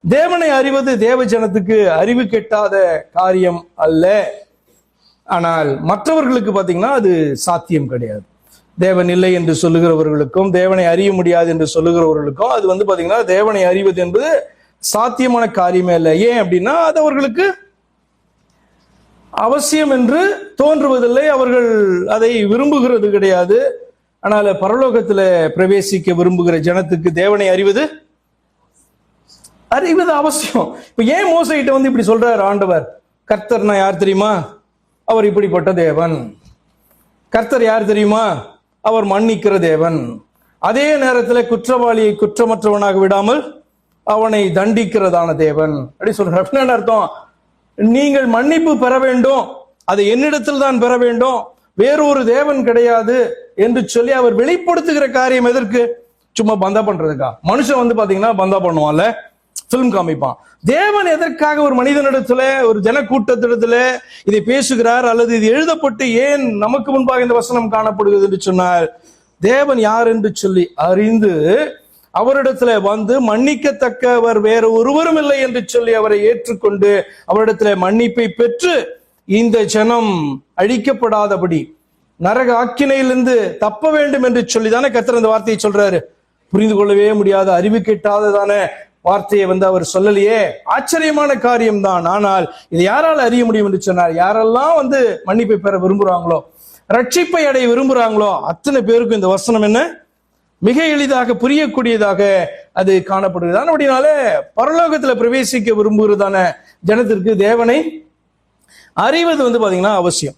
தேவனை அறிவது தேவ ஜனத்துக்கு அறிவு கெட்டாத காரியம் அல்ல. ஆனால் மற்றவர்களுக்கு பாத்தீங்கன்னா அது சாத்தியம் கிடையாது. தேவன் இல்லை என்று சொல்லுகிறவர்களுக்கும் தேவனை அறிய முடியாது என்று சொல்லுகிறவர்களுக்கும் அது பாத்தீங்கன்னா தேவனை அறிவது என்பது சாத்தியமான காரியமே இல்லை. ஏன் அப்படின்னா அது அவர்களுக்கு அவசியம் என்று தோன்றுவதில்லை, அவர்கள் அதை விரும்புகிறது கிடையாது. ஆனால் பரலோகத்துல பிரவேசிக்க விரும்புகிற ஜனத்துக்கு தேவனை அறிவது அவசியம். இப்ப ஏன் மோசைகிட்ட இப்படி சொல்றாரு ஆண்டவர்? கர்த்தர்னா யார் தெரியுமா? அவர் இப்படிப்பட்ட தேவன். கர்த்தர் யார் தெரியுமா? அவர் மன்னிக்கிற தேவன். அதே நேரத்தில் குற்றவாளியை குற்றமற்றவனாக விடாமல் அவனை தண்டிக்கிறதான தேவன் அப்படி சொல்றார். என்ன அர்த்தம்? நீங்கள் மன்னிப்பு பெற வேண்டும், அதை என்னிடத்தில் தான் பெற வேண்டும், வேறொரு தேவன் கிடையாது என்று சொல்லி அவர் வெளிப்படுத்துகிற காரியம் எதற்கு? சும்மா பந்தா பண்றதுக்கா? மனுஷன் பாத்தீங்கன்னா பந்தா பண்ணுவான்ல, பிலிம் காமிப்பான். தேவன் எதற்காக ஒரு மனிதனிடத்துல ஒரு ஜன கூட்டத்திடத்துல இதை பேசுகிறார் அல்லது இது எழுதப்பட்டு ஏன் நமக்கு முன்பாக இந்த வசனம் காணப்படுகிறது என்று சொன்னால், தேவன் யார் என்று சொல்லி அறிந்து அவரிடத்துல மன்னிக்கத்தக்கவர் வேற ஒருவரும் இல்லை என்று சொல்லி அவரை ஏற்றுக்கொண்டு அவரிடத்துல மன்னிப்பை பெற்று இந்த ஜனம் அழிக்கப்படாதபடி நரக ஆக்கினையிலிருந்து தப்ப வேண்டும் என்று சொல்லிதானே கர்த்தர் அந்த வார்த்தையை சொல்றாரு. புரிந்து கொள்ளவே முடியாத அறிவு கெட்டாததான வார்த்தையை அவர் சொல்லலையே. ஆச்சரியமான காரியம்தான். ஆனால் இதை யாரால் அறிய முடியும் என்று சொன்னார், யாரெல்லாம் மன்னிப்பை பெற விரும்புறாங்களோ, ரட்சிப்பை அடைய விரும்புறாங்களோ அத்தனை பேருக்கும் இந்த வசனம் என்ன மிக எளிதாக புரியக்கூடியதாக அது காணப்படுகிறது. அப்படினால பரலோகத்துல பிரவேசிக்க விரும்புகிறதான ஜனத்திற்கு தேவனை அறிவது பாத்தீங்கன்னா அவசியம்.